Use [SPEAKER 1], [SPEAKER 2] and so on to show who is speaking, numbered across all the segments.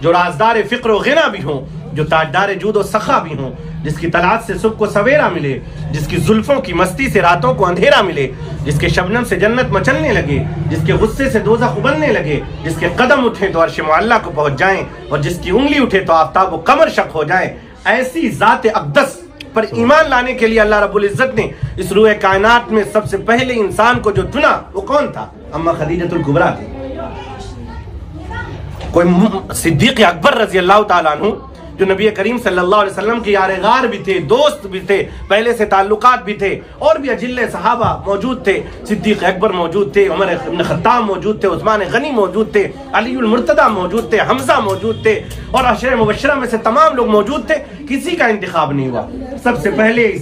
[SPEAKER 1] جو رازدار فقر و غنا بھی ہوں، جو تاجدار جود و سخا بھی ہوں، جس کی طلعت سے صبح کو سویرا ملے، جس کی زلفوں کی مستی سے راتوں کو اندھیرا ملے، جس کے شبنم سے جنت مچلنے لگے، جس کے غصے سے دوزخ ابلنے لگے، جس کے قدم اٹھیں تو عرش معلیٰ کو پہنچ جائیں، اور جس کی انگلی اٹھے تو آفتاب و قمر شق ہو جائیں، ایسی ذات اقدس پر ایمان لانے کے لیے اللہ رب العزت نے اس روح کائنات میں سب سے پہلے انسان کو جو چنا وہ کون تھا؟ اما خدیجۃ الکبریٰ تھی۔ کوئی صدیق اکبر رضی اللہ تعالیٰ عنہ جو نبی کریم صلی اللہ علیہ وسلم کے یار غار بھی تھے، دوست بھی تھے، پہلے سے تعلقات بھی تھے، اور بھی اجل صحابہ موجود تھے، صدیق اکبر موجود تھے، عمر بن خطاب موجود تھے، عثمان غنی موجود تھے، علی المرتضیٰ موجود تھے، حمزہ موجود تھے، اور عشرہ مبشرہ میں سے تمام لوگ موجود تھے، کسی کا انتخاب نہیں ہوا۔ سب سے پہلے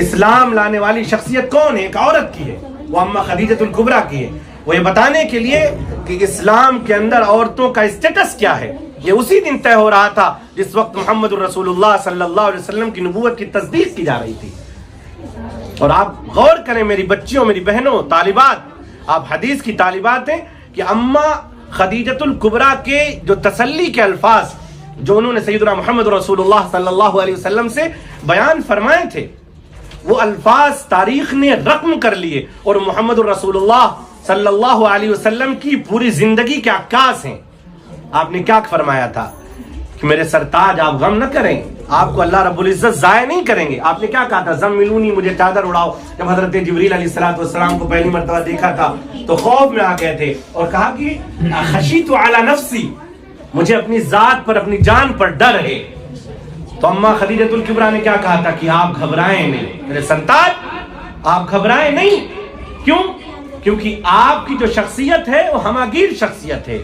[SPEAKER 1] اسلام لانے والی شخصیت کون ہے؟ ایک عورت کی ہے، وہ اما خدیجۃ الکبریٰ کی ہے۔ وہ یہ بتانے کے لیے کہ اسلام کے اندر عورتوں کا اسٹیٹس کیا ہے، یہ اسی دن طے ہو رہا تھا جس وقت محمد الرسول اللہ صلی اللہ علیہ وسلم کی نبوت کی تصدیق کی جا رہی تھی۔ اور آپ غور کریں میری بچیوں، میری بہنوں، طالبات، آپ حدیث کی طالبات ہیں، کہ اما خدیجۃ الکبریٰ کے جو تسلی کے الفاظ جو انہوں نے سیدنا محمد رسول اللہ صلی اللہ علیہ وسلم سے بیان فرمائے تھے، وہ الفاظ تاریخ نے رقم کر لیے، اور محمد رسول اللہ صلی اللہ علیہ وسلم کی پوری زندگی کے عکاس ہیں۔ آپ نے کیا فرمایا تھا کہ میرے سرتاج آپ غم نہ کریں، آپ کو اللہ رب العزت ضائع نہیں کریں گے۔ آپ نے کیا کہا تھا؟ زملونی، مجھے چادر اڑاؤ۔ جب حضرت جبریل علیہ السلام کو پہلی مرتبہ دیکھا تھا تو خوف میں آ گئے تھے اور کہا کہ خشیت علی نفسی، مجھے اپنی ذات پر، اپنی جان پر ڈر ہے۔ تو اما خدیجۃ الکبریٰ نے کیا کہا تھا کہ آپ گھبرائیں نہیں میرے سرتاج، آپ گھبرائیں نہیں۔ کیوں؟ کیونکہ آپ کی جو شخصیت ہے وہ ہماگیر شخصیت ہے۔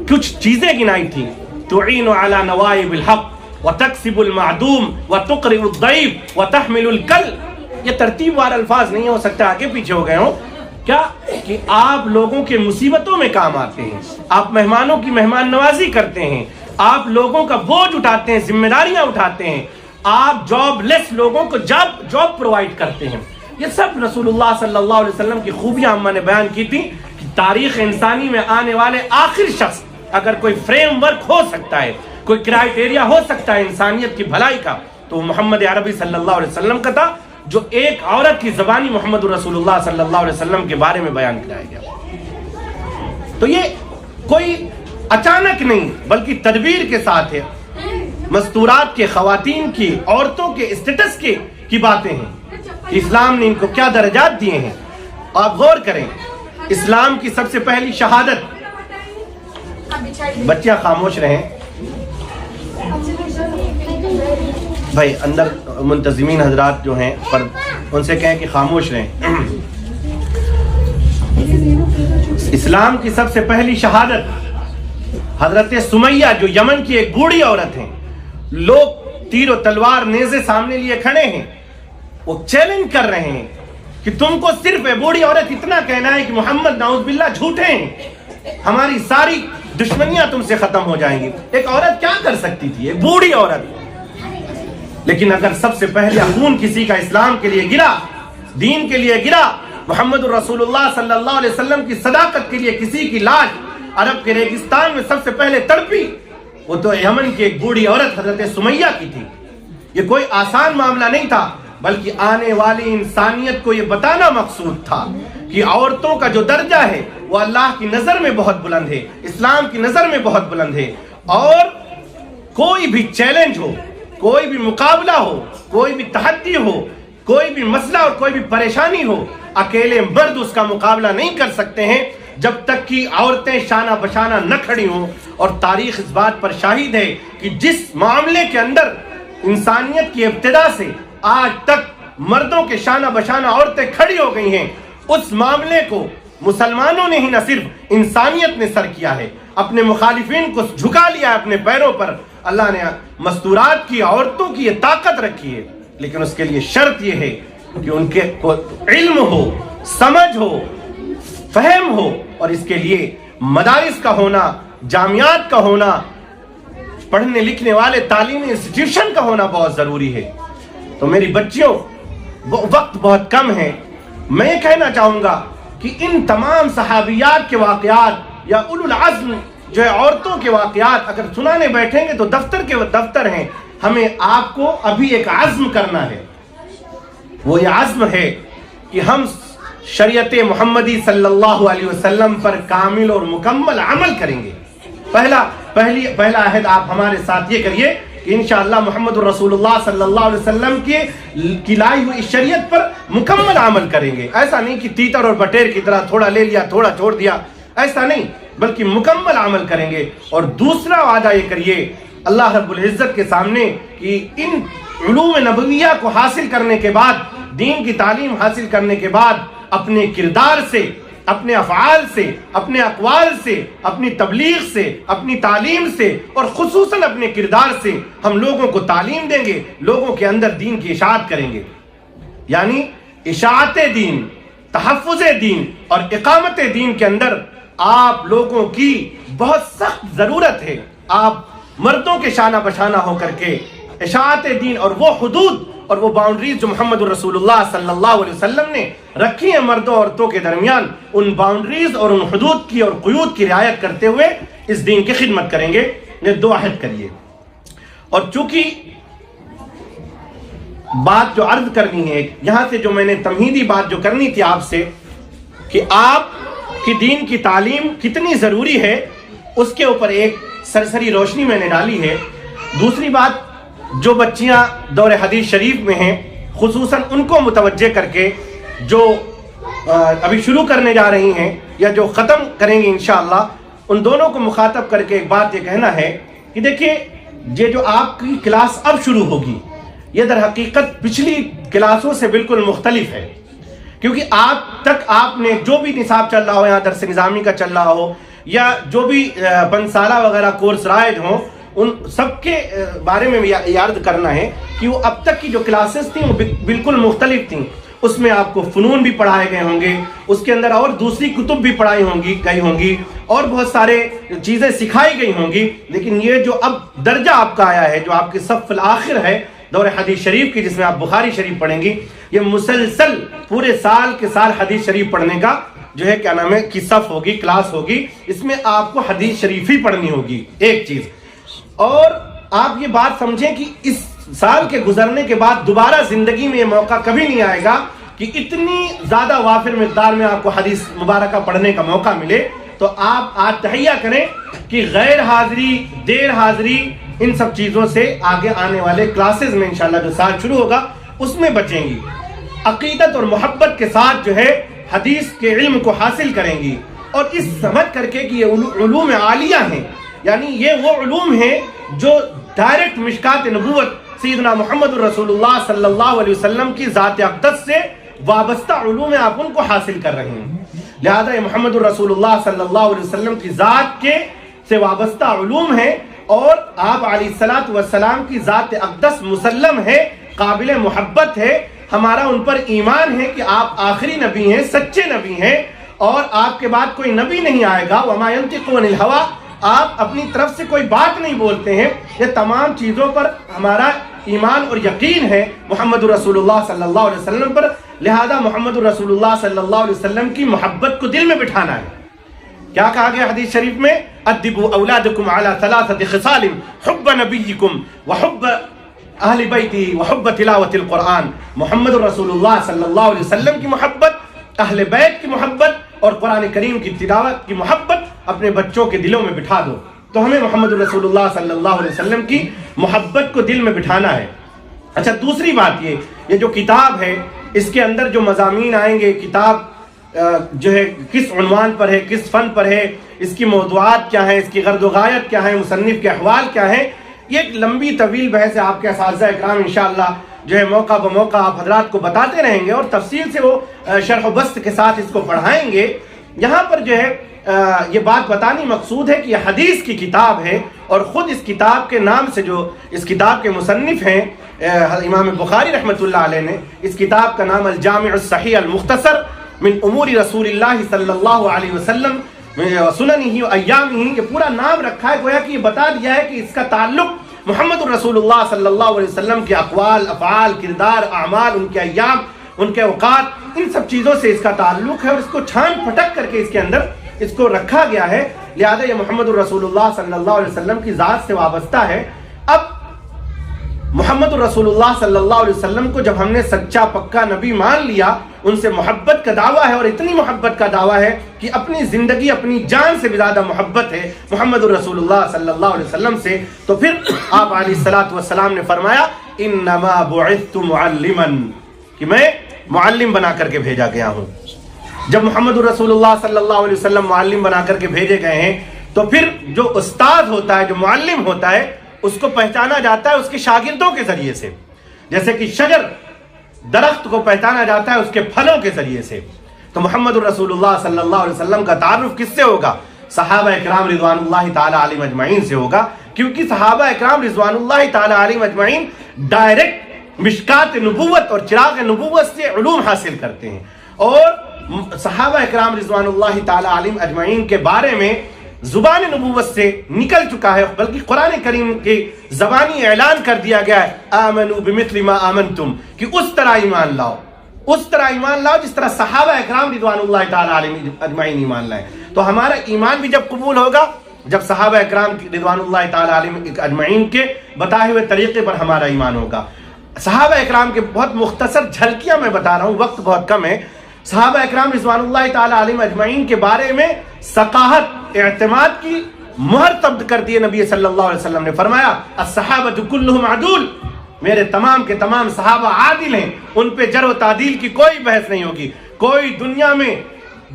[SPEAKER 1] کچھ چیزیں گنائی تھی، تعین علی نوائب الحق وتکسب المعدوم وتقرئ الضعیف وتحمل الکل۔ یہ ترتیب وار الفاظ نہیں ہو سکتا، آگے پیچھے ہو گئے ہوں کیا، کہ آپ لوگوں کے مصیبتوں میں کام آتے ہیں، آپ مہمانوں کی مہمان نوازی کرتے ہیں، آپ لوگوں کا بوجھ اٹھاتے ہیں، ذمہ داریاں اٹھاتے ہیں، آپ جاب لیس لوگوں کو جاب پرووائڈ کرتے ہیں۔ یہ سب رسول اللہ صلی اللہ علیہ وسلم کی خوبیاں اما نے بیان کی تھی کہ تاریخ انسانی میں آنے والے آخر شخص، اگر کوئی فریم ورک ہو سکتا ہے، کوئی کرائیٹیریا ہو سکتا ہے انسانیت کی بھلائی کا، تو وہ محمد عربی صلی اللہ علیہ وسلم کا تھا، جو ایک عورت کی زبانی محمد رسول اللہ صلی اللہ علیہ وسلم کے بارے میں بیان کرایا گیا۔ تو یہ کوئی اچانک نہیں بلکہ تدبیر کے ساتھ ہے۔ مستورات کے، خواتین کی، عورتوں کے اسٹیٹس کی باتیں ہیں، اسلام نے ان کو کیا درجات دیے ہیں۔ آپ غور کریں، اسلام کی سب سے پہلی شہادت، بچیاں خاموش رہیں بھائی، اندر منتظمین حضرات جو ہیں پر ان سے کہیں کہ خاموش رہیں۔ اسلام کی سب سے پہلی شہادت حضرت سمیہ جو یمن کی ایک بوڑھی عورت ہیں، لوگ تیر و تلوار نیزے سامنے لیے کھڑے ہیں، وہ چیلنج کر رہے ہیں کہ تم کو صرف بوڑھی عورت اتنا کہنا ہے کہ محمد نعوذ باللہ جھوٹے ہیں، ہماری ساری دشمنیاں تم سے ختم ہو جائیں گی۔ ایک عورت کیا کر سکتی تھی، ایک بوڑھی عورت؟ لیکن اگر سب سے پہلے خون کسی کا اسلام کے لیے گرا، دین کے لیے گرا، محمد الرسول اللہ صلی اللہ علیہ وسلم کی صداقت کے لیے کسی کی لاش عرب کے ریگستان میں سب سے پہلے تڑپی، وہ تو یمن کی ایک بوڑھی عورت حضرت سمیہ کی تھی۔ یہ کوئی آسان معاملہ نہیں تھا، بلکہ آنے والی انسانیت کو یہ بتانا مقصود تھا کہ عورتوں کا جو درجہ ہے وہ اللہ کی نظر میں بہت بلند ہے، اسلام کی نظر میں بہت بلند ہے، اور کوئی بھی چیلنج ہو، کوئی بھی مقابلہ ہو، کوئی بھی تحدی ہو، کوئی بھی مسئلہ اور کوئی بھی پریشانی ہو، اکیلے مرد اس کا مقابلہ نہیں کر سکتے ہیں جب تک کہ عورتیں شانہ بشانہ نہ کھڑی ہوں۔ اور تاریخ اس بات پر شاہد ہے کہ جس معاملے کے اندر انسانیت کی ابتدا سے آج تک مردوں کے شانہ بشانہ عورتیں کھڑی ہو گئی ہیں، اس معاملے کو مسلمانوں نے ہی نہ صرف انسانیت نے سر کیا ہے، اپنے مخالفین کو جھکا لیا ہے اپنے پیروں پر۔ اللہ نے مستورات کی، عورتوں کی یہ طاقت رکھی ہے، لیکن اس کے لیے شرط یہ ہے کہ ان کے علم ہو، سمجھ ہو، فہم ہو، اور اس کے لیے مدارس کا ہونا، جامعات کا ہونا، پڑھنے لکھنے والے تعلیمی انسٹیٹیوشن کا ہونا بہت ضروری ہے۔ تو میری بچیوں، وقت بہت کم ہے، میں یہ کہنا چاہوں گا کہ ان تمام صحابیات کے واقعات یا اولو العزم جو ہے عورتوں کے واقعات اگر سنانے بیٹھیں گے تو دفتر کے دفتر ہیں. ہمیں آپ کو ابھی ایک عزم کرنا ہے. وہ یہ عزم ہے کہ ہم شریعت محمدی صلی اللہ علیہ وسلم پر کامل اور مکمل عمل کریں گے. پہلا عہد آپ ہمارے ساتھ یہ کریے کہ انشاءاللہ محمد الرسول اللہ صلی اللہ علیہ وسلم کی لائی ہوئی شریعت پر مکمل عمل کریں گے. ایسا نہیں کہ تیتر اور بٹیر کی طرح تھوڑا لے لیا تھوڑا چھوڑ دیا, ایسا نہیں, بلکہ مکمل عمل کریں گے. اور دوسرا وعدہ یہ کریے اللہ رب العزت کے سامنے کہ ان علوم نبویہ کو حاصل کرنے کے بعد, دین کی تعلیم حاصل کرنے کے بعد, اپنے کردار سے, اپنے افعال سے, اپنے اقوال سے, اپنی تبلیغ سے, اپنی تعلیم سے اور خصوصاً اپنے کردار سے ہم لوگوں کو تعلیم دیں گے, لوگوں کے اندر دین کی اشاعت کریں گے. یعنی اشاعت دین, تحفظ دین اور اقامت دین کے اندر آپ لوگوں کی بہت سخت ضرورت ہے. آپ مردوں کے شانہ بشانہ ہو کر کے اشاعت دین اور وہ حدود اور وہ باؤنڈریز جو محمد الرسول اللہ صلی اللہ علیہ وسلم نے رکھی ہیں مردوں اور عورتوں کے درمیان, ان باؤنڈریز اور ان حدود کی اور قیود کی رعایت کرتے ہوئے اس دین کی خدمت کریں گے. یہ دو عہد کریے. اور چونکہ بات جو عرض کرنی ہے, یہاں سے جو میں نے تمہیدی بات جو کرنی تھی آپ سے کہ آپ کی دین کی تعلیم کتنی ضروری ہے, اس کے اوپر ایک سرسری روشنی میں نے ڈالی ہے. دوسری بات, جو بچیاں دور حدیث شریف میں ہیں خصوصاً ان کو متوجہ کر کے جو ابھی شروع کرنے جا رہی ہیں یا جو ختم کریں گے انشاءاللہ, ان دونوں کو مخاطب کر کے ایک بات یہ کہنا ہے کہ دیکھیں, یہ جو آپ کی کلاس اب شروع ہوگی یہ در حقیقت پچھلی کلاسوں سے بالکل مختلف ہے. کیونکہ آپ تک آپ نے جو بھی نصاب چل رہا ہو, یہاں درس نظامی کا چل رہا ہو یا جو بھی 5 سالہ وغیرہ کورس رائج ہوں, ان سب کے بارے میں یاد کرنا ہے کہ وہ اب تک کی جو کلاسز تھیں وہ بالکل مختلف تھیں. اس میں آپ کو فنون بھی پڑھائے گئے ہوں گے, اس کے اندر اور دوسری کتب بھی پڑھائی گئی ہوں گی اور بہت سارے چیزیں سکھائی گئی ہوں گی. لیکن یہ جو اب درجہ آپ کا آیا ہے, جو آپ کے صف الآخر ہے دور حدیث شریف کی, جس میں آپ بخاری شریف پڑھیں گی, یہ مسلسل پورے سال کے سال حدیث شریف پڑھنے کا جو ہے کیا نام ہے کہ صف ہوگی, کلاس ہوگی. اس میں آپ کو حدیث شریف ہی پڑھنی ہوگی ایک چیز. اور آپ یہ بات سمجھیں کہ اس سال کے گزرنے کے بعد دوبارہ زندگی میں یہ موقع کبھی نہیں آئے گا کہ اتنی زیادہ وافر مقدار میں آپ کو حدیث مبارکہ پڑھنے کا موقع ملے. تو آپ آج تہیہ کریں کہ غیر حاضری, دیر حاضری, ان سب چیزوں سے آگے آنے والے کلاسز میں انشاءاللہ جو سال شروع ہوگا اس میں بچیں گی. عقیدت اور محبت کے ساتھ جو ہے حدیث کے علم کو حاصل کریں گی, اور اس سمجھ کر کے کہ یہ علوم عالیہ ہیں, یعنی یہ وہ علوم ہیں جو ڈائریکٹ مشکات نبوت سیدنا محمد الرسول اللہ صلی اللہ علیہ وسلم کی ذات اقدس سے وابستہ علوم آپ ان کو حاصل کر رہے ہیں. لہذا یہ محمد الرسول اللہ صلی اللہ علیہ وسلم کی ذات کے سے وابستہ علوم ہیں, اور آپ علیہ الصلوۃ والسلام کی ذات اقدس مسلم ہے, قابل محبت ہے. ہمارا ان پر ایمان ہے کہ آپ آخری نبی ہیں, سچے نبی ہیں, اور آپ کے بعد کوئی نبی نہیں آئے گا. وما ينطق عن الهوى, آپ اپنی طرف سے کوئی بات نہیں بولتے ہیں. یہ تمام چیزوں پر ہمارا ایمان اور یقین ہے محمد رسول اللہ صلی اللہ علیہ وسلم پر. لہذا محمد رسول اللہ صلی اللہ علیہ وسلم کی محبت کو دل میں بٹھانا ہے. کیا کہا گیا حدیث شریف میں؟ ادبوا اولادکم علی 3 خصال حب نبیکم وحب اہل بیتی وحب تلاوت القرآن. محمد رسول اللہ صلی اللہ علیہ وسلم کی محبت, اہل بیت کی محبت اور قرآن کریم کی تلاوت کی محبت اپنے بچوں کے دلوں میں بٹھا دو. تو ہمیں محمد رسول اللہ صلی اللہ علیہ وسلم کی محبت کو دل میں بٹھانا ہے. اچھا, دوسری بات یہ جو کتاب ہے اس کے اندر جو مضامین آئیں گے, کتاب جو ہے کس عنوان پر ہے, کس فن پر ہے, اس کی موضوعات کیا ہیں, اس کی غرض و غایت کیا ہے, مصنف کے احوال کیا ہیں, یہ ایک لمبی طویل بحث ہے. آپ کے اساتذہ اکرام انشاءاللہ جو ہے موقع بموقع آپ حضرات کو بتاتے رہیں گے اور تفصیل سے وہ شرح و بسط کے ساتھ اس کو پڑھائیں گے. یہاں پر جو ہے یہ بات بتانی مقصود ہے کہ یہ حدیث کی کتاب ہے, اور خود اس کتاب کے نام سے جو اس کتاب کے مصنف ہیں امام بخاری رحمۃ اللہ علیہ نے, اس کتاب کا نام الجامع الصحیح المختصر من امور رسول اللہ صلی اللہ علیہ وسلم سننہ و ایامہ, یہ پورا نام رکھا ہے. گویا کہ یہ بتا دیا ہے کہ اس کا تعلق محمد الرسول اللہ صلی اللہ علیہ وسلم کے اقوال, افعال, کردار, اعمال, ان کے ایام, ان کے اوقات, ان سب چیزوں سے اس کا تعلق ہے, اور اس کو چھان پھٹک کر کے اس کے اندر اس کو رکھا گیا ہے لہذا یہ محمد الرسول اللہ صلی اللہ علیہ وسلم کی ذات سے وابستہ ہے۔ اب محمد الرسول اللہ صلی اللہ علیہ وسلم کو جب ہم نے سچا پکا نبی مان لیا، ان سے محبت کا دعویٰ ہے، اور اتنی محبت کا دعویٰ ہے کہ اپنی زندگی اپنی جان سے بھی زیادہ محبت ہے محمد الرسول اللہ صلی اللہ علیہ وسلم سے، تو پھر آپ علیہ الصلوۃ والسلام نے فرمایا انما بعثت معلما، کہ میں معلم بنا کر کے بھیجا گیا ہوں۔ جب محمد الرسول اللہ صلی اللہ علیہ وسلم معلم بنا کر کے بھیجے گئے ہیں تو پھر جو استاد ہوتا ہے، جو معلم ہوتا ہے، اس کو پہچانا جاتا ہے اس کے شاگردوں کے ذریعے سے، جیسے کہ شجر درخت کو پہچانا جاتا ہے اس کے پھلوں کے ذریعے سے۔ تو محمد الرسول اللہ صلی اللہ علیہ وسلم کا تعارف کس سے ہوگا؟ صحابہ اکرام رضوان اللہ تعالی علیہم اجمعین سے ہوگا، کیونکہ صحابہ اکرام رضوان اللہ تعالی علیہم اجمعین ڈائریکٹ مشکات نبوت اور چراغ نبوت سے علوم حاصل کرتے ہیں، اور صحابہ اکرام رضوان اللہ تعالی علیہم اجمعین کے بارے میں زبان نبوت سے نکل چکا ہے، بلکہ قرآن کریم کی زبانی اعلان کر دیا گیا ہے آمنوا بمثل ما آمنتم، کہ اس طرح ایمان لاؤ، اس طرح ایمان لاؤ جس طرح صحابہ اکرام رضوان اللہ تعالی علیہم اجمعین ایمان لائے۔ تو ہمارا ایمان بھی جب قبول ہوگا جب صحابہ اکرام رضوان اللہ تعالی علیہم اجمعین کے بتائے ہوئے طریقے پر ہمارا ایمان ہوگا۔ صحابہ اکرام کے بہت مختصر جھلکیاں میں بتا رہا ہوں، وقت بہت کم ہے۔ صحابہ اکرام رضوان اللہ تعالی علیہم اجمعین کے بارے میں ثقاہت، اعتماد کی مہر تبد کر دی نبی صلی اللہ علیہ وسلم نے فرمایا الصحابۃ کلھم عدول، میرے تمام کے تمام صحابہ عادل ہیں، ان پہ جرح و تعدیل کی کوئی بحث نہیں ہوگی۔ کوئی دنیا میں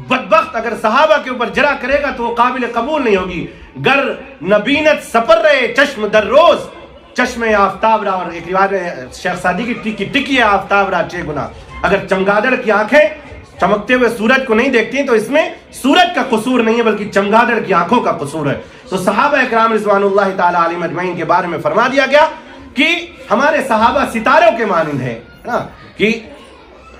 [SPEAKER 1] بدبخت اگر صحابہ کے اوپر جرح کرے گا تو وہ قابل قبول نہیں ہوگی۔ گر نبینت سپر رہے چشم در روز، چشم آفتاب را، اور ایک روایت میں شیخ سعدی کی ٹکی ہے آفتاب را چھ گنا، اگر چمگادڑ کی آنکھیں چمکتے ہوئے سورج کو نہیں دیکھتی تو اس میں سورج کا قصور نہیں ہے بلکہ چمگادڑ کی آنکھوں کا قصور ہے۔ تو صحابہ اکرام رضوان اللہ تعالی علیہم اجمعین کے بارے میں فرما دیا گیا کہ ہمارے صحابہ ستاروں کے مانند ہیں، کہ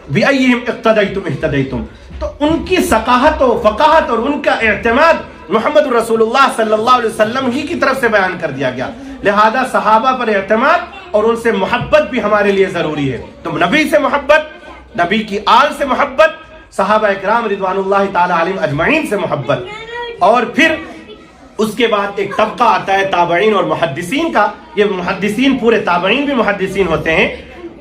[SPEAKER 1] بِأَيِّهِمْ اقْتَدَيْتُمْ اهْتَدَيْتُمْ، تو ان کی ثقاہت و فقاہت اور ان کا اعتماد محمد رسول اللہ صلی اللہ علیہ وسلم ہی کی طرف سے بیان کر دیا گیا، لہذا صحابہ پر اعتماد اور ان سے محبت بھی ہمارے لیے ضروری ہے۔ تو نبی سے محبت، نبی کی آل سے محبت، صحابہ اکرام رضوان اللہ تعالی علیہم اجمعین سے محبت، اور پھر اس کے بعد ایک طبقہ آتا ہے تابعین اور محدثین کا۔ یہ محدثین پورے تابعین بھی محدثین ہوتے ہیں،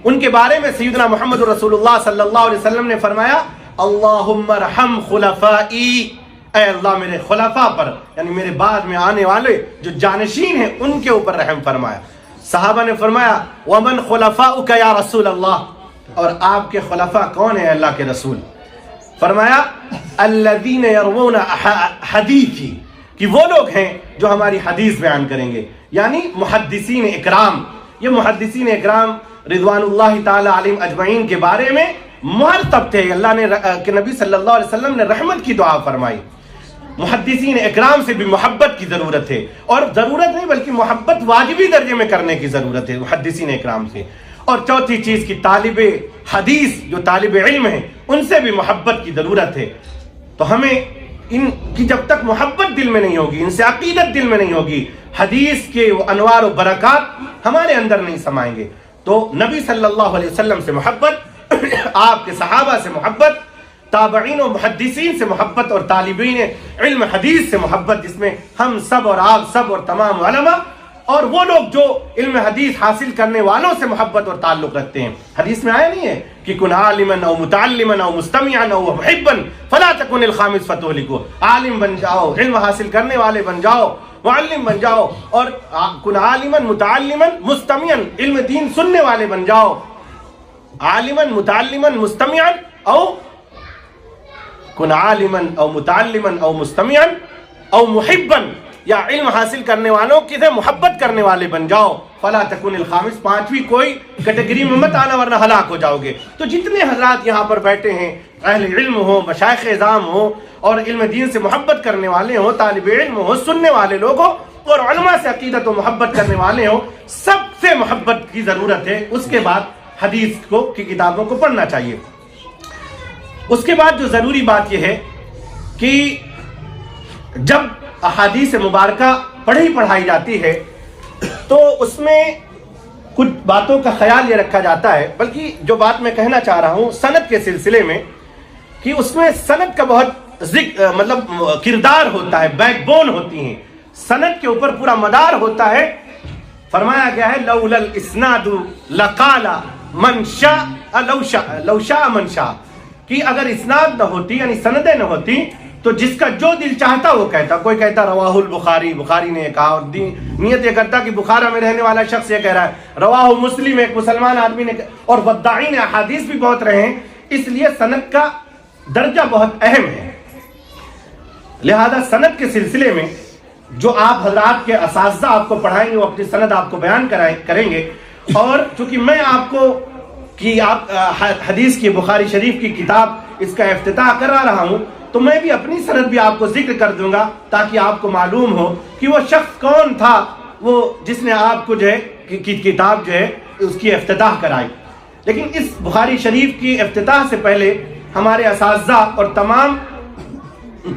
[SPEAKER 1] ان کے بارے میں سیدنا محمد رسول اللہ صلی اللہ علیہ وسلم نے فرمایا اللہم ارحم خلفائی، اے اللہ میرے خلفاء پر، یعنی میرے بعد میں آنے والے جو جانشین ہیں ان کے اوپر رحم فرمایا۔ صحابہ نے فرمایا ومن خلفاؤک یا رسول اللہ، اور آپ کے خلفاء کون ہیں اللہ کے رسول؟ فرمایا الذین یروون حدیثی، کہ وہ لوگ ہیں جو ہماری حدیث بیان کریں گے، یعنی محدثین اکرام۔ یہ محدثین اکرام رضوان اللہ تعالی علیہم اجمعین کے بارے میں مرتب تھے، اللہ نے کہ نبی صلی اللہ علیہ وسلم نے رحمت کی دعا فرمائی۔ محدثین اکرام سے بھی محبت کی ضرورت ہے، اور ضرورت نہیں بلکہ محبت واجبی درجے میں کرنے کی ضرورت ہے محدثین اکرام سے۔ اور چوتھی چیز کی طالب حدیث جو طالب علم ہیں ان سے بھی محبت کی ضرورت ہے۔ تو ہمیں ان کی جب تک محبت دل میں نہیں ہوگی، ان سے عقیدت دل میں نہیں ہوگی، حدیث کے وہ انوار و برکات ہمارے اندر نہیں سمائیں گے۔ تو نبی صلی اللہ علیہ وسلم سے محبت، آپ کے صحابہ سے محبت، تابعین و محدثین سے محبت، اور طالبین علم حدیث سے محبت، جس میں ہم سب اور آپ سب اور تمام علماء اور وہ لوگ جو علم حدیث حاصل کرنے والوں سے محبت اور تعلق رکھتے ہیں۔ حدیث میں آیا نہیں ہے کہ کن عالما او متعلما او مستمعا او محبا فلا تکن الخامس فتهلكوا، عالم بن جاؤ، علم حاصل کرنے والے بن جاؤ، معلم بن جاؤ، اور کن عالما متعلما مستمعا، علم دین سننے والے بن جاؤ، عالما متعلما مستمعا، او کن عالما او متعلما او مستمعا او محبا، یا علم حاصل کرنے والوں کی سے محبت کرنے والے بن جاؤ، فلا تکن الخامس، پانچویں کوئی کیٹیگری میں مت آنا ورنہ ہلاک ہو جاؤ گے۔ تو جتنے حضرات یہاں پر بیٹھے ہیں، اہل علم ہو، مشائخ اعظام ہو، اور علم دین سے محبت کرنے والے ہوں، طالب علم ہو، سننے والے لوگ ہو، اور علماء سے عقیدت و محبت کرنے والے ہوں، سب سے محبت کی ضرورت ہے۔ اس کے بعد حدیث کی کتابوں کو پڑھنا چاہیے۔ اس کے بعد جو ضروری بات یہ ہے کہ جب احادیث مبارکہ پڑھائی جاتی ہے تو اس میں کچھ باتوں کا خیال یہ رکھا جاتا ہے، بلکہ جو بات میں کہنا چاہ رہا ہوں سند کے سلسلے میں، کہ اس میں سند کا بہت مطلب کردار ہوتا ہے، بیک بون ہوتی ہیں، سند کے اوپر پورا مدار ہوتا ہے. فرمایا گیا ہے لولا الاسناد لقال من شاء لو شاء من شاء، کہ اگر اسناد نہ ہوتی یعنی سندیں نہ ہوتی تو جس کا جو دل چاہتا وہ کہتا. کوئی کہتا رواہ البخاری، بخاری نے کہا، اور نیت یہ کرتا کہ بخارا میں رہنے والا شخص یہ کہہ رہا ہے. رواہ مسلم، ایک مسلمان آدمی نے، اور وضاعین احادیث بھی بہت رہے ہیں. اس لیے سند کا درجہ بہت اہم ہے. لہذا سند کے سلسلے میں جو آپ حضرات کے اساتذہ آپ کو پڑھائیں گے وہ اپنی سند آپ کو بیان کریں گے. اور چونکہ میں آپ کو کہ آپ حدیث کی بخاری شریف کی کتاب اس کا افتتاح کرا رہا ہوں تو میں بھی اپنی سند بھی آپ کو ذکر کر دوں گا تاکہ آپ کو معلوم ہو کہ وہ شخص کون تھا وہ جس نے آپ کو جو ہے کتاب جو ہے اس کی افتتاح کرائی. لیکن اس بخاری شریف کی افتتاح سے پہلے ہمارے اساتذہ اور تمام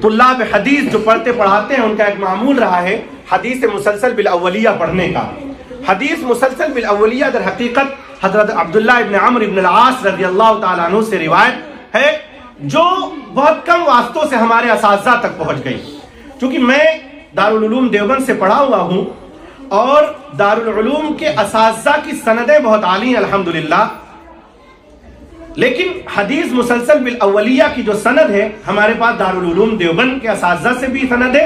[SPEAKER 1] طلاب حدیث جو پڑھتے پڑھاتے ہیں ان کا ایک معمول رہا ہے حدیث مسلسل بالاولیہ پڑھنے کا. حدیث مسلسل بالاولیہ در حقیقت حضرت عبداللہ ابن عمرو ابن العاص رضی اللہ تعالیٰ عنہ سے روایت ہے جو بہت کم واسطوں سے ہمارے اساتذہ تک پہنچ گئی. چونکہ میں دارالعلوم دیوبند سے پڑھا ہوا ہوں اور دارالعلوم کے اساتذہ کی سندیں بہت عالی ہیں الحمدللہ، لیکن حدیث مسلسل بالاولیہ کی جو سند ہے ہمارے پاس دارالعلوم دیوبند کے اساتذہ سے بھی سند ہے،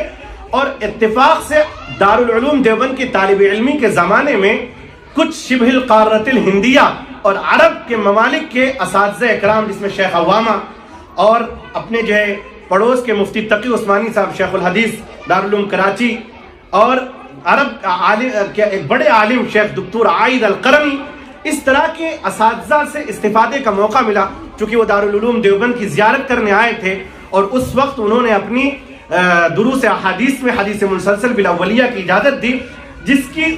[SPEAKER 1] اور اتفاق سے دارالعلوم دیوبند کی طالب علمی کے زمانے میں کچھ شبہ القارۃ الہندیہ اور عرب کے ممالک کے اساتذہ اکرام جس میں شیخ عوامہ اور اپنے جو ہے پڑوس کے مفتی تقی عثمانی صاحب شیخ الحدیث دارالعلوم کراچی، اور عرب کے ایک بڑے عالم شیخ دکتور عائد القرنی، اس طرح کے اساتذہ سے استفادے کا موقع ملا. چونکہ وہ دارالعلوم دیوبند کی زیارت کرنے آئے تھے اور اس وقت انہوں نے اپنی دروس احادیث میں حدیث مسلسل بالاولیہ کی اجازت دی، جس کی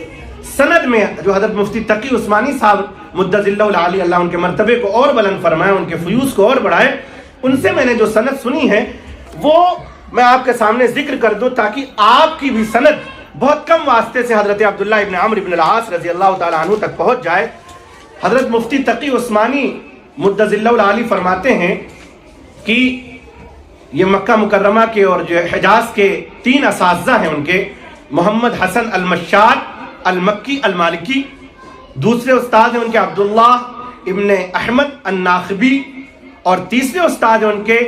[SPEAKER 1] سند میں جو حضرت مفتی تقی عثمانی صاحب مدظ اللہ العالی، اللہ ان کے مرتبے کو اور بلند فرمائے، ان کے فیوز کو اور بڑھائے، ان سے میں نے جو سند سنی ہے وہ میں آپ کے سامنے ذکر کر دوں تاکہ آپ کی بھی سند بہت کم واسطے سے حضرت عبداللہ ابن عمرو ابن العاص رضی اللہ تعالیٰ عنہ تک پہنچ جائے. حضرت مفتی تقی عثمانی مدظ اللہ العالی فرماتے ہیں کہ یہ مکہ مکرمہ کے اور جو حجاز کے 3 اساتذہ ہیں ان کے، محمد حسن المشاد المکی المالکی، دوسرے استاد ہیں ان کے عبداللہ ابن احمد الناخبی، اور تیسرے استاد ہیں ان کے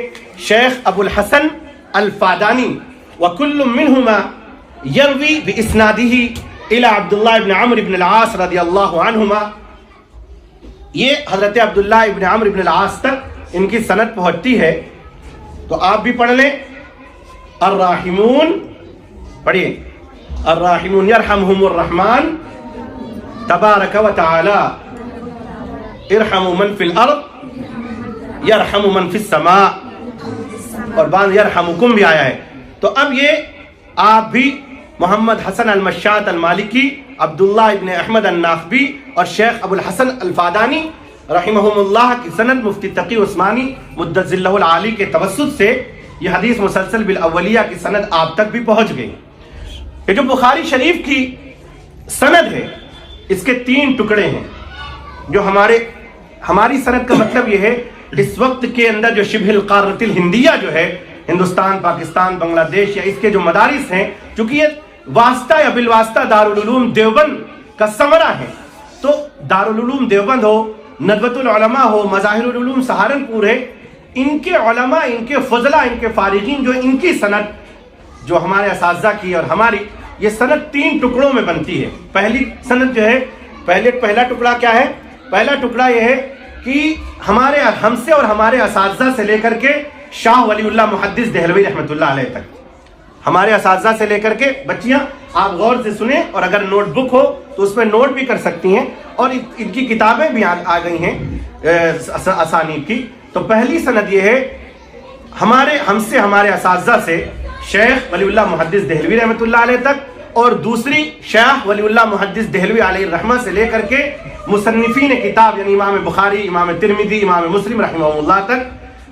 [SPEAKER 1] شیخ ابو الحسن الفادانی. وکل منہما یروی باسنادہ الی عبداللہ ابن عمرو ابن العاص رضی اللہ عنہما. یہ حضرت عبداللہ ابن عمرو ابن العاص تک ان کی سند پہنچتی ہے. تو آپ بھی پڑھ لیں، الراحمون پڑھیے، الراحمون یرحمہم الرحمن تبارک و تعالی ارحموا من فی الارض یرحم من فی السماء، اور بعد یرحمکم بھی آیا ہے. تو اب یہ آپ بھی محمد حسن المشاد المالکی، عبداللہ ابن احمد الناخبی اور شیخ ابو الحسن الفادانی رحمہم اللہ کی سند مفتی تقی عثمانی مدظ اللہ العالی کے توسط سے یہ حدیث مسلسل بالاولیہ کی سند آپ تک بھی پہنچ گئی. یہ جو بخاری شریف کی سند ہے اس کے 3 ٹکڑے ہیں. جو ہماری سند کا مطلب یہ ہے اس وقت کے اندر جو شبہ القارۃ الہندیہ جو ہے ہندوستان، پاکستان، بنگلہ دیش یا اس کے جو مدارس ہیں، چونکہ یہ واسطہ یا بالواسطہ دارالعلوم دیوبند کا ثمرہ ہے، تو دارالعلوم دیوبند ہو، ندوۃ العلماء ہو، مظاہر العلوم سہارنپور ہے، ان کے علماء، ان کے فضلاء، ان کے فارغین جو ان کی سند جو ہمارے اساتذہ کی اور ہماری، یہ سند 3 ٹکڑوں میں بنتی ہے. پہلی سند جو ہے پہلا ٹکڑا کیا ہے؟ پہلا ٹکڑا یہ ہے کہ ہم سے اور ہمارے اساتذہ سے لے کر کے شاہ ولی اللہ محدث دہلوی رحمۃ اللہ علیہ تک، ہمارے اساتذہ سے لے کر کے، بچیاں آپ غور سے سنیں اور اگر نوٹ بک ہو تو اس میں نوٹ بھی کر سکتی ہیں، اور ان کی کتابیں بھی آ گئی ہیں اسانید کی. تو پہلی سند یہ ہے ہم سے ہمارے اساتذہ سے شیخ ولی اللہ محدث دہلوی رحمۃ اللہ علیہ تک، اور دوسری شیخ ولی اللہ محدث دہلوی علیہ الرحمہ سے لے کر کے مصنفین کتاب یعنی امام بخاری، امام ترمذی، امام مسلم رحمہ اللہ تک.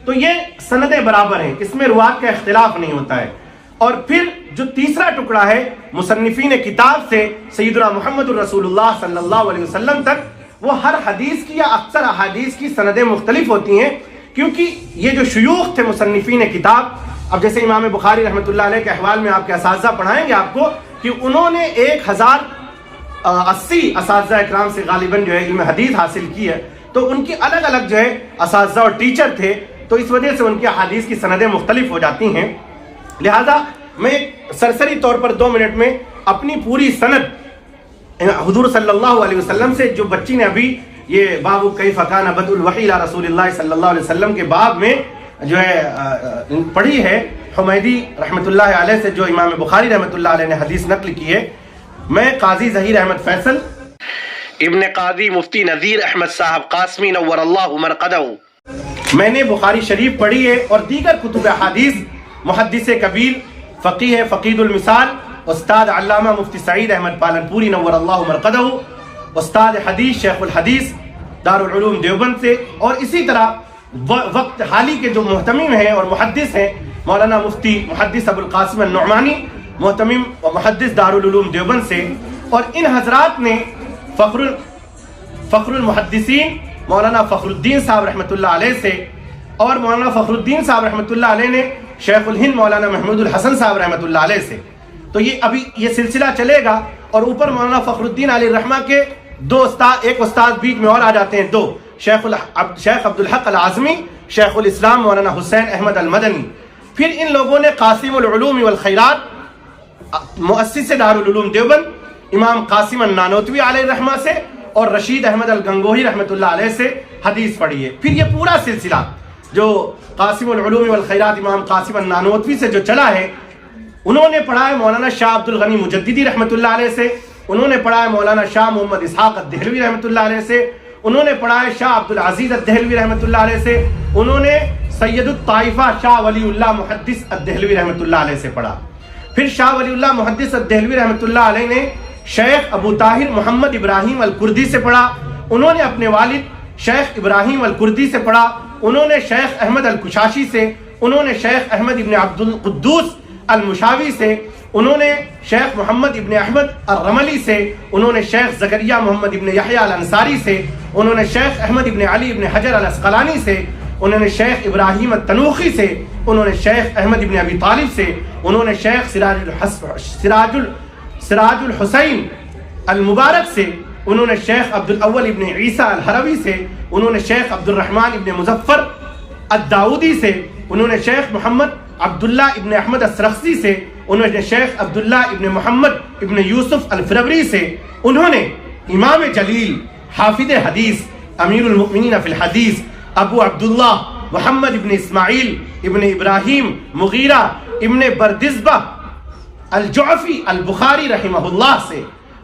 [SPEAKER 1] تو یہ سندیں برابر ہیں، اس میں روات کا اختلاف نہیں ہوتا ہے. اور پھر جو تیسرا ٹکڑا ہے مصنفین کتاب سے سیدنا محمد الرسول اللہ صلی اللہ علیہ وسلم تک، وہ ہر حدیث کی یا اکثر احادیث کی سندیں مختلف ہوتی ہیں، کیونکہ یہ جو شیوخ تھے مصنفین کتاب اب جیسے امام بخاری رحمۃ اللہ علیہ کے احوال میں آپ کے اساتذہ پڑھائیں گے آپ کو کہ انہوں نے 1080 اساتذہ اکرام سے غالباً جو ہے علم حدیث حاصل کی ہے، تو ان کی الگ الگ جو ہے اساتذہ اور ٹیچر تھے، تو اس وجہ سے ان کی احادیث کی سندیں مختلف ہو جاتی ہیں۔ لہذا میں سرسری طور پر 2 منٹ میں اپنی پوری سند حضور صلی اللہ علیہ وسلم سے، جو بچی نے ابھی یہ باب کیف کان بدء الوحی الی رسول اللہ صلی اللہ علیہ وسلم کے باب میں جو ہے پڑھی ہے، حمیدی رحمۃ اللہ علیہ سے جو امام بخاری رحمۃ اللہ علیہ نے حدیث نقل کی ہے، میں قاضی ظہیر احمد فیصل ابن قاضی مفتی نذیر احمد صاحب قاسمی نور اللہ مرقدہ، میں نے بخاری شریف پڑھی ہے اور دیگر کتب احادیث، محدث کبیر، فقیہ فقید المثال استاد علامہ مفتی سعید احمد پالنپوری نور اللہ مرقدہ، استاد حدیث شیخ الحدیث دارالعلوم دیوبند سے، اور اسی طرح وقت حالی کے جو محتمم ہیں اور محدث ہیں مولانا مفتی محدث ابو القاسم النعمانی، محتمم و محدث دارالعلوم دیوبند سے، اور ان حضرات نے فخر المحدثین مولانا فخر الدین صاحب رحمۃ اللہ علیہ سے، اور مولانا فخر الدین صاحب رحمۃ اللہ علیہ نے شیخ الہند مولانا محمود الحسن صاحب رحمۃ اللہ علیہ سے، تو یہ ابھی یہ سلسلہ چلے گا، اور اوپر مولانا فخر الدین علیہ الرحمہ کے 2 استاد، ایک استاد بیچ میں اور آ جاتے ہیں 2، شیخ عبد الحق العظمی، شیخ الاسلام مولانا حسین احمد المدنی، پھر ان لوگوں نے قاسم العلوم والخیرات مؤسس دارالعلوم دیوبند امام قاسم النانوتوی علیہ الرحمہ سے اور رشید احمد الگنگوہی رحمۃ اللہ علیہ سے حدیث پڑھی ہے۔ پھر یہ پورا سلسلہ جو قاسم العلوم والخیرات امام قاسم النانوتوی سے جو چلا ہے، انہوں نے پڑھا ہے مولانا شاہ عبد الغنی مجددی رحمۃ اللہ علیہ سے، انہوں نے پڑھا ہے مولانا شاہ محمد اسحاق الدہلوی رحمۃ اللہ علیہ سے، انہوں نے پڑھا ہے شاہ عبد العزیز الدہلوی رحمۃ اللہ علیہ سے، انہوں نے سید الطائفہ شاہ ولی اللہ محدث الدہلوی رحمۃ اللہ علیہ سے پڑھا، پھر شاہ ولی اللہ محدث الدہلوی رحمۃ اللہ علیہ نے شیخ ابو طاہر محمد ابراہیم الکردی سے پڑھا، انہوں نے اپنے والد شیخ ابراہیم الکردی سے پڑھا، انہوں نے شیخ احمد الکشاشی سے، انہوں نے شیخ احمد ابن عبد القدوس المشاوی سے، انہوں نے شیخ محمد ابن احمد الرملی سے، انہوں نے شیخ زکریہ محمد ابن یحییٰ الانصاری سے، انہوں نے شیخ احمد ابن علی ابن حجر الاسقلانی سے، انہوں نے شیخ ابراہیم التنوخی سے، انہوں نے شیخ احمد ابن ابی طالب سے، انہوں نے شیخ سراج الحسین المبارک سے، انہوں نے شیخ عبد الاول ابن عیسیٰ الحروی سے، انہوں نے شیخ عبد الرحمن ابن مظفر الداؤدی سے، انہوں نے شیخ محمد عبداللہ ابن احمد السرخسی سے، انہوں نے شیخ عبداللہ ابن محمد ابن یوسف الفربری سے، انہوں نے امام جلیل حافظ حدیث امیر المؤمنین فی الحدیث ابو عبداللہ محمد ابن اسماعیل ابن ابراہیم مغیرہ ابن بردزبہ الجعفی البخاری رحمہ اللہ سے،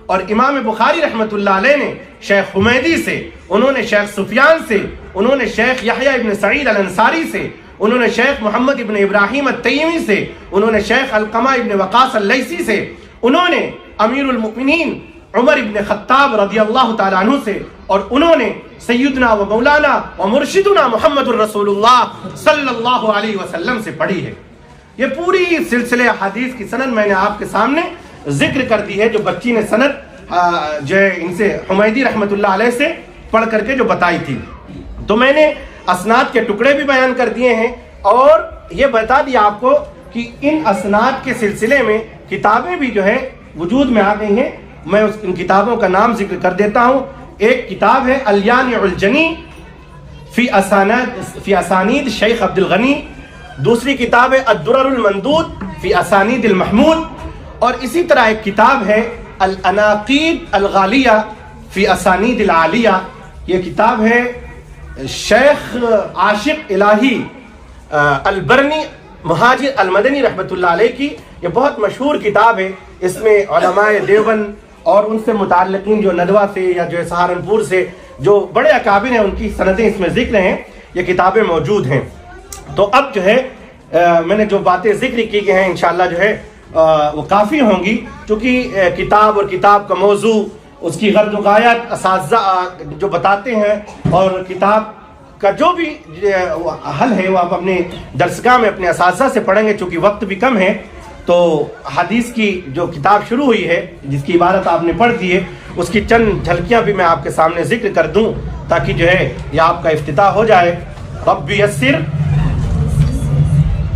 [SPEAKER 1] اور امام بخاری رحمۃ اللہ علیہ نے شیخ حمیدی سے، انہوں نے شیخ سفیان سے، انہوں نے شیخ یحییٰ ابن سعید الانصاری سے، انہوں نے شیخ محمد ابن ابراہیم التیمی سے، انہوں نے شیخ علقمہ ابن وقاص اللیثی سے، انہوں نے امیر المؤمنین عمر ابن خطاب رضی اللہ تعالیٰ عنہ سے، اور انہوں نے سیدنا و مولانا و مرشدنا محمد الرسول اللہ صلی اللہ علیہ وسلم سے پڑھی ہے۔ یہ پوری سلسلے حدیث کی سند میں نے آپ کے سامنے ذکر کر دی ہے، جو بچی نے سند جو ہے ان سے حمیدی رحمۃ اللہ علیہ سے پڑھ کر کے جو بتائی تھی، تو میں نے اسناد کے ٹکڑے بھی بیان کر دیے ہیں، اور یہ بتا دیا آپ کو کہ ان اسناد کے سلسلے میں کتابیں بھی جو ہے وجود میں آ گئی ہیں۔ میں ان کتابوں کا نام ذکر کر دیتا ہوں۔ ایک کتاب ہے الیانع الجنی فی اسانید شیخ عبد الغنی، دوسری کتاب ہے الدرر المندود فی اسانید المحمود، اور اسی طرح ایک کتاب ہے الاناقید الغالیہ فی اسانید العالیہ، یہ کتاب ہے شیخ عاشق الہی البرنی مہاجر المدنی رحمۃ اللہ علیہ کی، یہ بہت مشہور کتاب ہے۔ اس میں علماء دیوبند اور ان سے متعلقین جو ندوہ سے یا جو سہارنپور سے جو بڑے اکابر ہیں ان کی سندیں اس میں ذکر ہیں، یہ کتابیں موجود ہیں۔ تو اب جو ہے میں نے جو باتیں ذکر کی گئی ہیں انشاءاللہ جو ہے وہ کافی ہوں گی، چونکہ کتاب اور کتاب کا موضوع، اس کی غرض و غایت اساتذہ جو بتاتے ہیں، اور کتاب کا جو بھی حل ہے وہ آپ اپنے درسگاہ میں اپنے اساتذہ سے پڑھیں گے، چونکہ وقت بھی کم ہے۔ تو حدیث کی جو کتاب شروع ہوئی ہے، جس کی عبارت آپ نے پڑھ دی ہے، اس کی چند جھلکیاں بھی میں آپ کے سامنے ذکر کر دوں تاکہ جو ہے یہ آپ کا افتتاح ہو جائے۔ رب یسر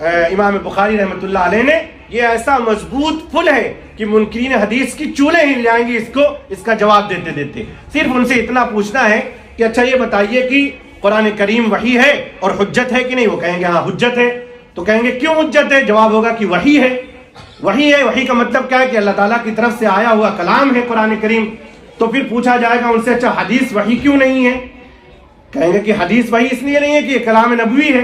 [SPEAKER 1] امام بخاری رحمۃ اللہ علیہ نے یہ ایسا مضبوط پل ہے کہ منکرین حدیث کی چولیں ہل جائیں گی اس کا جواب دیتے دیتے. صرف ان سے اتنا پوچھنا ہے کہ اچھا یہ بتائیے کہ قرآن کریم وحی ہے اور حجت ہے کہ نہیں؟ وہ کہیں گے ہاں حجت ہے. تو کہیں گے کیوں حجت ہے؟ جواب ہوگا کہ وحی ہے. وحی ہے، وحی کا مطلب کیا ہے کہ اللہ تعالیٰ کی طرف سے آیا ہوا کلام ہے قرآن کریم. تو پھر پوچھا جائے گا ان سے اچھا حدیث وحی کیوں نہیں ہے؟ کہیں گے کہ حدیث وحی اس لیے نہیں ہے کہ یہ کلام نبوی ہے.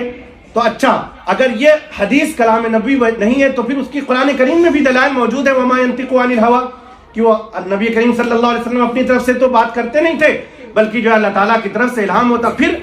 [SPEAKER 1] تو اچھا اگر یہ حدیث کلام نبی نہیں ہے تو پھر اس کی قرآن کریم میں بھی دلائل موجود ہے وما ينطق عن الهوى، کہ وہ نبی کریم صلی اللہ علیہ وسلم اپنی طرف سے تو بات کرتے نہیں تھے بلکہ جو اللہ تعالیٰ کی طرف سے الہام ہوتا. پھر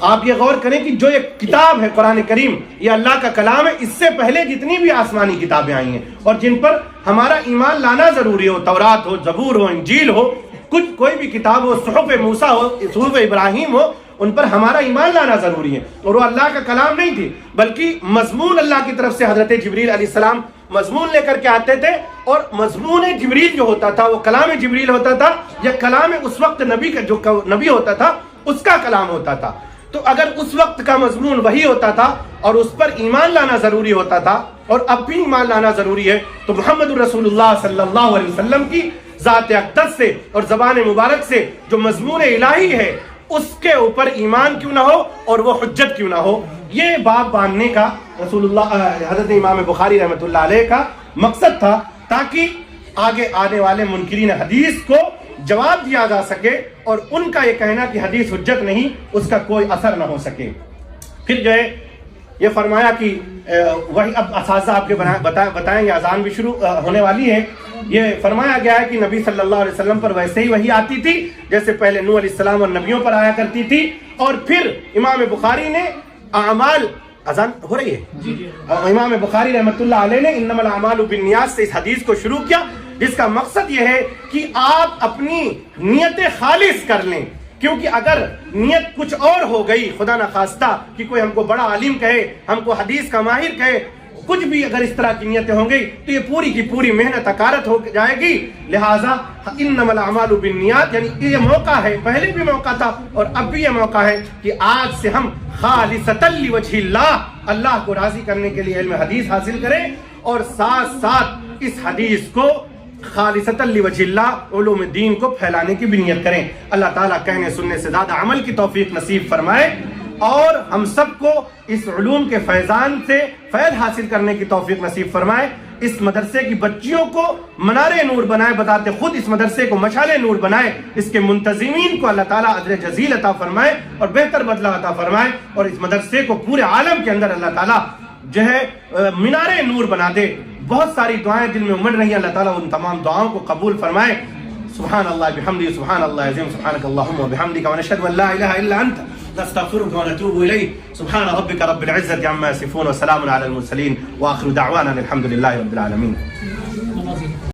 [SPEAKER 1] آپ یہ غور کریں کہ جو ایک کتاب ہے قرآن کریم یہ اللہ کا کلام ہے. اس سے پہلے جتنی بھی آسمانی کتابیں آئی ہیں اور جن پر ہمارا ایمان لانا ضروری ہو، تورات ہو، زبور ہو، انجیل ہو، کوئی بھی کتاب ہو، صحف موسیٰ ہو، صحف ابراہیم ہو، ان پر ہمارا ایمان لانا ضروری ہے. اور وہ اللہ کا کلام نہیں تھی بلکہ مضمون اللہ کی طرف سے حضرت جبریل علیہ السلام مضمون لے کر کے آتے تھے. اور مضمون جبریل جو ہوتا تھا وہ کلام جبریل ہوتا تھا یا کلام اس وقت نبی کا جو نبی ہوتا تھا اس کا کلام ہوتا تھا. تو اگر اس وقت کا مضمون وہی ہوتا تھا اور اس پر ایمان لانا ضروری ہوتا تھا اور اب بھی ایمان لانا ضروری ہے تو محمد رسول اللہ صلی اللہ علیہ وسلم کی ذات اقدس سے اور زبان مبارک سے جو مضمون الہی ہے اس کے اوپر ایمان کیوں نہ ہو اور وہ حجت کیوں نہ ہو. یہ باب باندھنے کا رسول اللہ حضرت امام بخاری رحمۃ اللہ علیہ کا مقصد تھا تاکہ آگے آنے والے منکرین حدیث کو جواب دیا جا سکے اور ان کا یہ کہنا کہ حدیث حجت نہیں اس کا کوئی اثر نہ ہو سکے. پھر جو ہے یہ فرمایا کہ وہی اب اساتذہ آپ کے بتائیں گے، اذان بھی شروع ہونے والی ہے. یہ فرمایا گیا ہے کہ نبی صلی اللہ علیہ وسلم پر ویسے ہی وحی آتی تھی جیسے پہلے نوح علیہ السلام اور نبیوں پر آیا کرتی تھی. اور پھر امام بخاری نے اعمال، اذان ہو رہی ہے، امام بخاری رحمۃ اللہ علیہ نے انما الاعمال بالنیات سے اس حدیث کو شروع کیا جس کا مقصد یہ ہے کہ آپ اپنی نیت خالص کر لیں. کیونکہ اگر نیت کچھ اور ہو گئی، خدا نخواستہ کہ کوئی ہم کو بڑا عالم کہے، ہم کو حدیث کا ماہر کہے، کچھ بھی اگر اس طرح کی نیتیں ہوں گئی تو یہ پوری کی پوری محنت حقارت ہو جائے گی. لہٰذا انما الاعمال بالنیات، یعنی یہ موقع ہے، پہلے بھی موقع تھا اور اب بھی یہ موقع ہے کہ آج سے ہم خالصۃ لوجہ اللہ کو راضی کرنے کے لیے علم حدیث حاصل کریں اور ساتھ ساتھ اس حدیث کو خالصۃ لوجہ اللہ علوم دین کو پھیلانے کی بھی نیت کریں. اللہ تعالیٰ کہنے سننے سے زیادہ عمل کی توفیق نصیب فرمائے اور ہم سب کو اس علوم کے فیضان سے فیض حاصل کرنے کی توفیق نصیب فرمائے. اس مدرسے کی بچیوں کو منار نور بنائے، بتاتے خود اس مدرسے کو مشعل نور بنائے. اس کے منتظمین کو اللہ تعالیٰ اجر جزیل عطا فرمائے اور بہتر بدلہ عطا فرمائے اور اس مدرسے کو پورے عالم کے اندر اللہ تعالیٰ جو ہے منار نور بنا دے. بہت ساری دعائیں دل میں امڑ رہی ہیں، اللہ تعالیٰ ان تمام دعاؤں کو قبول فرمائے. سبحان اللہ بحمدہ، سبحان اللہ العظیم، سبحانک اللہم وبحمدک ونشہد ان لا الہ الا انت نستغفرك ونتوب إليه. سبحان ربك رب العزة عما يصفون وسلام على المرسلين وآخر دعوانا الحمد لله رب العالمين.